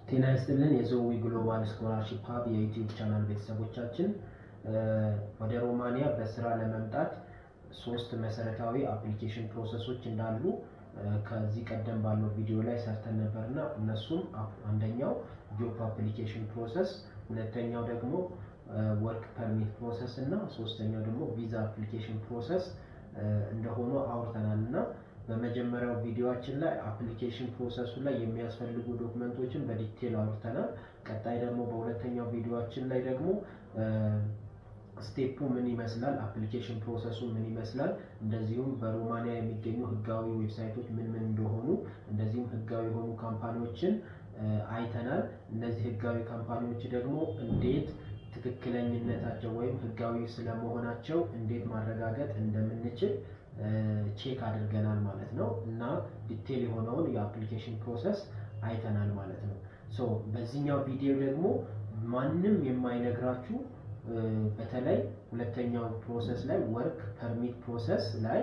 ጤና ይስጥልን የዞዊ ግሎባል ስኮላርሺፕ ሀብ የዩቲዩብ ቻናል ቤተሰቦቻችን ወደ ሮማኒያ በስራ ለመምጣት ሶስት መሰረታዊ አፕሊኬሽን ፕሮሰሶች እንዳሉ ከዚህ ቀደም ባለው ቪዲዮ ላይ ሰርተን ነበርና እነሱም አንደኛው ጆብ አፕሊኬሽን ፕሮሰስ፣ ሁለተኛው ደግሞ ወርክ ፐርሚት ፕሮሰስ እና ሶስተኛው ደግሞ ቪዛ አፕሊኬሽን ፕሮሰስ እንደሆነ አውርተናልና በመጀመሪያው ቪዲዮአችን ላይ አፕሊኬሽን ፕሮሰሱ ላይ የሚያስፈልጉ ዶክመንቶችን በዲቴል አውርተናል። ቀጣይ ደግሞ በሁለተኛው ቪዲዮአችን ላይ ደግሞ ስቴፑ ምን ይመስላል፣ አፕሊኬሽን ፕሮሰሱ ምን ይመስላል፣ እንደዚሁም በሮማኒያ የሚገኙ ህጋዊ ዌብሳይቶች ምን እንደሆኑ፣ እንደዚሁም ህጋዊ የሆኑ ካምፓኒዎችን አይተናል። እነዚህ ህጋዊ ካምፓኒዎች ደግሞ እንዴት ትክክለኛነታቸው ወይም ህጋዊ ስለመሆናቸው እንዴት ማረጋገጥ እንደምንችል ቼክ አድርገናል ማለት ነው እና ዲቴል የሆነውን የአፕሊኬሽን ፕሮሰስ አይተናል ማለት ነው። ሶ በዚህኛው ቪዲዮ ደግሞ ማንም የማይነግራችሁ በተለይ ሁለተኛው ፕሮሰስ ላይ ወርክ ፐርሚት ፕሮሰስ ላይ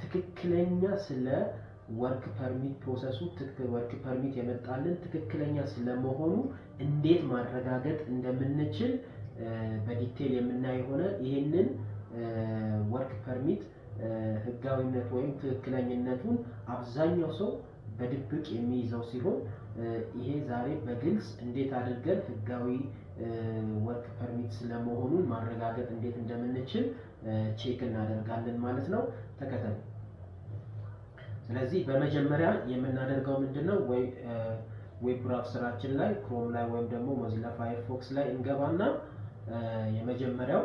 ትክክለኛ ስለ ወርክ ፐርሚት ፕሮሰሱ ወርክ ፐርሚት የመጣልን ትክክለኛ ስለመሆኑ እንዴት ማረጋገጥ እንደምንችል በዲቴል የምናየው ሆነ ይሄንን ወርክ ፐርሚት ህጋዊነት ወይም ትክክለኛነቱን አብዛኛው ሰው በድብቅ የሚይዘው ሲሆን ይሄ ዛሬ በግልጽ እንዴት አድርገን ህጋዊ ወርክ ፐርሚት ስለመሆኑን ማረጋገጥ እንዴት እንደምንችል ቼክ እናደርጋለን ማለት ነው። ተከተሉ። ስለዚህ በመጀመሪያ የምናደርገው ምንድነው ዌብ ብራውዘራችን ላይ ክሮም ላይ ወይም ደግሞ ሞዚላ ፋየርፎክስ ላይ እንገባና የመጀመሪያው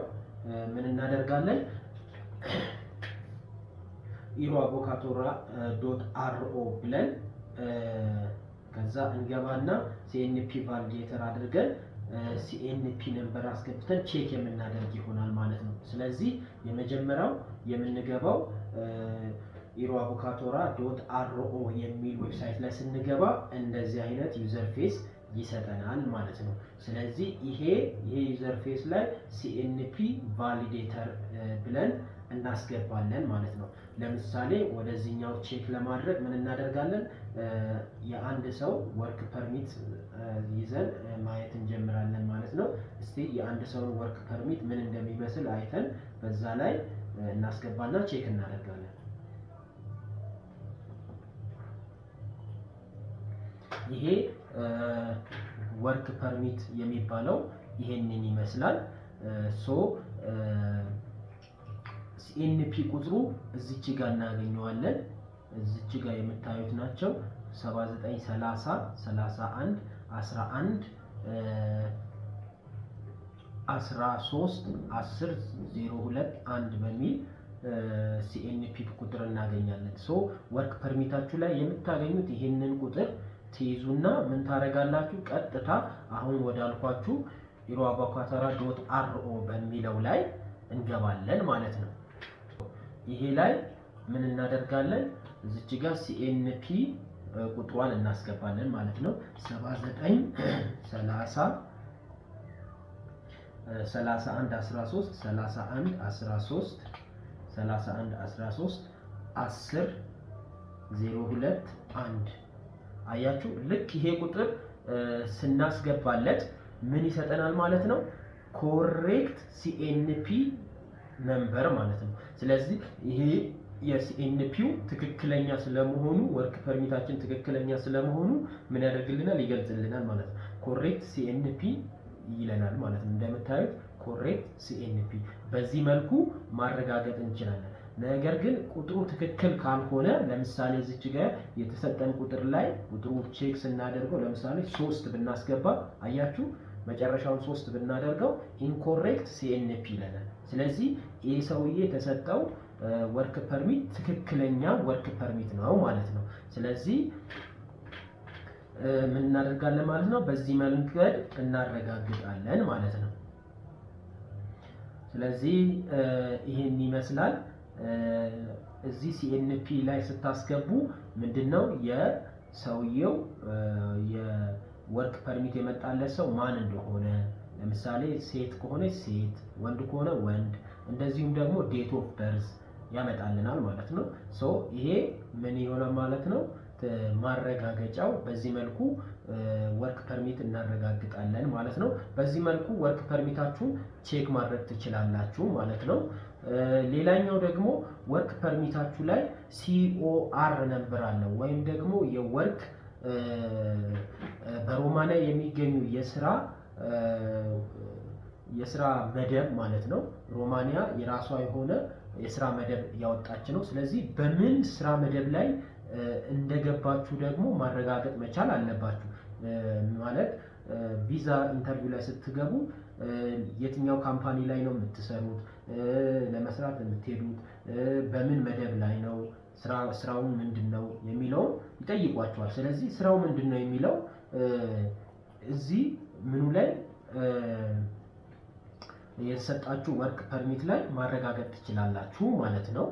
ምን እናደርጋለን iroavocatora.ro ብለን ከዛ እንገባና ሲኤንፒ ቫሊዴተር አድርገን ሲኤንፒ ነምበር አስገብተን ቼክ የምናደርግ ይሆናል ማለት ነው። ስለዚህ የመጀመሪያው የምንገባው iroavocatora.ro የሚል ዌብሳይት ላይ ስንገባ እንደዚህ አይነት ዩዘር ፌስ ይሰጠናል ማለት ነው። ስለዚህ ይሄ ዩዘር ፌስ ላይ ሲኤንፒ ቫሊዴተር ብለን እናስገባለን ማለት ነው። ለምሳሌ ወደዚህኛው ቼክ ለማድረግ ምን እናደርጋለን? የአንድ ሰው ወርክ ፐርሚት ይዘን ማየት እንጀምራለን ማለት ነው። እስቲ የአንድ ሰው ወርክ ፐርሚት ምን እንደሚመስል አይተን በዛ ላይ እናስገባና ቼክ እናደርጋለን። ይሄ ወርክ ፐርሚት የሚባለው ይሄንን ይመስላል። ሲኤንፒ ቁጥሩ እዚች ጋር እናገኘዋለን። እዚች ጋር የምታዩት ናቸው 79 30 31 11 13 10 02 1 በሚል ሲኤንፒ ቁጥር እናገኛለን። ወርክ ፐርሚታችሁ ላይ የምታገኙት ይሄንን ቁጥር ትይዙና ምን ታረጋላችሁ? ቀጥታ አሁን ወዳልኳችሁ iroavocatora.ro በሚለው ላይ እንገባለን ማለት ነው። ይሄ ላይ ምን እናደርጋለን? እዚች ጋር ሲኤንፒ ቁጥሯን እናስገባለን ማለት ነው። 79 30 31 13 31 13 31 13 10 02 1 አያችሁ። ልክ ይሄ ቁጥር ስናስገባለት ምን ይሰጠናል ማለት ነው? ኮሬክት ሲኤንፒ ነምበር ማለት ነው። ስለዚህ ይሄ የሲኤንፒው ትክክለኛ ስለመሆኑ ወርክ ፐርሚታችን ትክክለኛ ስለመሆኑ ምን ያደርግልናል? ይገልጽልናል ማለት ነው። ኮሬክት ሲኤንፒ ይለናል ማለት ነው። እንደምታዩት ኮሬክት ሲኤንፒ በዚህ መልኩ ማረጋገጥ እንችላለን። ነገር ግን ቁጥሩ ትክክል ካልሆነ ለምሳሌ እዚች ጋር የተሰጠን ቁጥር ላይ ቁጥሩ ቼክ ስናደርገው ለምሳሌ 3 ብናስገባ አያችሁ መጨረሻውን 3 ብናደርገው ኢንኮሬክት ሲኤንፒ ይለናል። ስለዚህ ይህ ሰውዬ የተሰጠው ወርክ ፐርሚት ትክክለኛ ወርክ ፐርሚት ነው ማለት ነው። ስለዚህ ምን እናደርጋለን ማለት ነው? በዚህ መንገድ እናረጋግጣለን ማለት ነው። ስለዚህ ይሄን ይመስላል። እዚህ ሲኤንፒ ላይ ስታስገቡ ምንድነው የሰውየው የወርክ ፐርሚት የመጣለት ሰው ማን እንደሆነ፣ ለምሳሌ ሴት ከሆነ ሴት፣ ወንድ ከሆነ ወንድ፣ እንደዚሁም ደግሞ ዴት ኦፍ በርዝ ያመጣልናል ማለት ነው። ይሄ ምን ይሆናል ማለት ነው? ማረጋገጫው በዚህ መልኩ ወርክ ወርክ ፐርሚት እናረጋግጣለን ማለት ነው። በዚህ መልኩ ወርክ ፐርሚታችሁን ቼክ ማድረግ ትችላላችሁ ማለት ነው። ሌላኛው ደግሞ ወርክ ፐርሚታችሁ ላይ COR ነምበር አለው ወይም ደግሞ የወርክ በሮማንያ የሚገኙ የስራ መደብ ማለት ነው። ሮማንያ የራሷ የሆነ የስራ መደብ ያወጣች ነው። ስለዚህ በምን ስራ መደብ ላይ እንደገባችሁ ደግሞ ማረጋገጥ መቻል አለባችሁ። ማለት ቪዛ ኢንተርቪው ላይ ስትገቡ የትኛው ካምፓኒ ላይ ነው የምትሰሩት፣ ለመስራት የምትሄዱት በምን መደብ ላይ ነው፣ ስራውን ምንድነው የሚለው ይጠይቋቸዋል። ስለዚህ ስራው ምንድነው የሚለው እዚህ ምኑ ላይ የተሰጣችሁ ወርክ ፐርሚት ላይ ማረጋገጥ ትችላላችሁ ማለት ነው።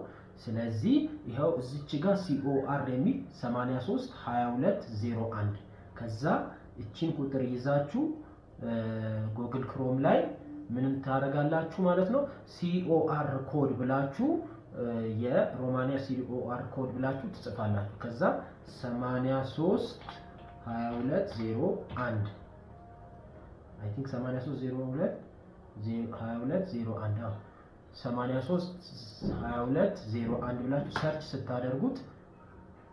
ስለዚህ ይሄው እዚች ጋር COR የሚል 832201 ከዛ እቺን ቁጥር ይዛችሁ ጉግል ክሮም ላይ ምን ታደርጋላችሁ ማለት ነው COR ኮድ ብላችሁ የሮማንያ COR ኮድ ብላችሁ ትጽፋላችሁ። ከዛ 832201 አይ ቲንክ 832201 832201 ብላችሁ ሰርች ስታደርጉት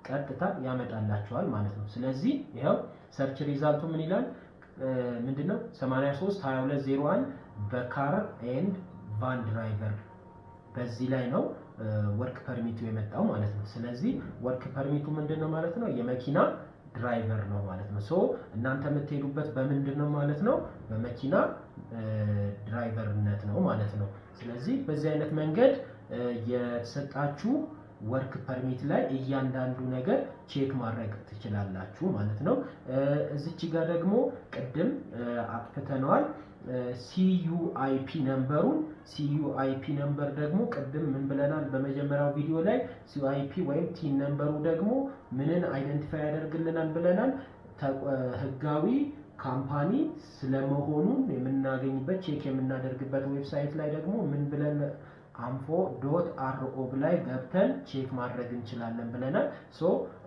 ቀጥታ ያመጣላችኋል ማለት ነው። ስለዚህ ይሄው ሰርች ሪዛልቱ ምን ይላል? ምንድነው 832201 በካር ኤንድ ቫን ድራይቨር በዚህ ላይ ነው ወርክ ፐርሚቱ የመጣው ማለት ነው። ስለዚህ ወርክ ፐርሚቱ ምንድነው ማለት ነው? የመኪና ድራይቨር ነው ማለት ነው። ሶ እናንተ የምትሄዱበት በምንድነው ማለት ነው? በመኪና ድራይቨርነት ነው ማለት ነው። ስለዚህ በዚህ አይነት መንገድ የተሰጣችሁ ወርክ ፐርሚት ላይ እያንዳንዱ ነገር ቼክ ማድረግ ትችላላችሁ ማለት ነው። እዚች ጋር ደግሞ ቅድም አጥፍተነዋል CUIP ነምበሩን። CUIP ነምበር ደግሞ ቅድም ምን ብለናል በመጀመሪያው ቪዲዮ ላይ CUIP ወይም ቲን ነምበሩ ደግሞ ምንን አይደንቲፋይ ያደርግልናል ብለናል? ህጋዊ ካምፓኒ ስለመሆኑ የምናገኝበት ቼክ የምናደርግበት ዌብሳይት ላይ ደግሞ ምን ብለን AMFO.RO ላይ ገብተን ቼክ ማድረግ እንችላለን ብለናል። ሶ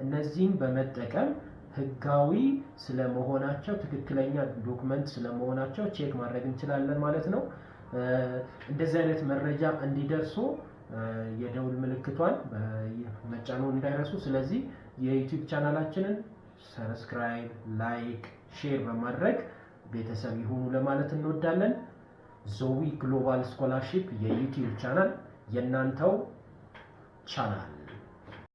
እነዚህን በመጠቀም ህጋዊ ስለመሆናቸው ትክክለኛ ዶክመንት ስለመሆናቸው ቼክ ማድረግ እንችላለን ማለት ነው። እንደዚህ አይነት መረጃ እንዲደርሱ የደውል ምልክቷን መጫኑን እንዳይረሱ። ስለዚህ የዩቲዩብ ቻናላችንን ሰብስክራይብ፣ ላይክ፣ ሼር በማድረግ ቤተሰብ ይሁኑ ለማለት እንወዳለን። ዞዊ ግሎባል ስኮላርሺፕ የዩቲዩብ ቻናል የእናንተው ቻናል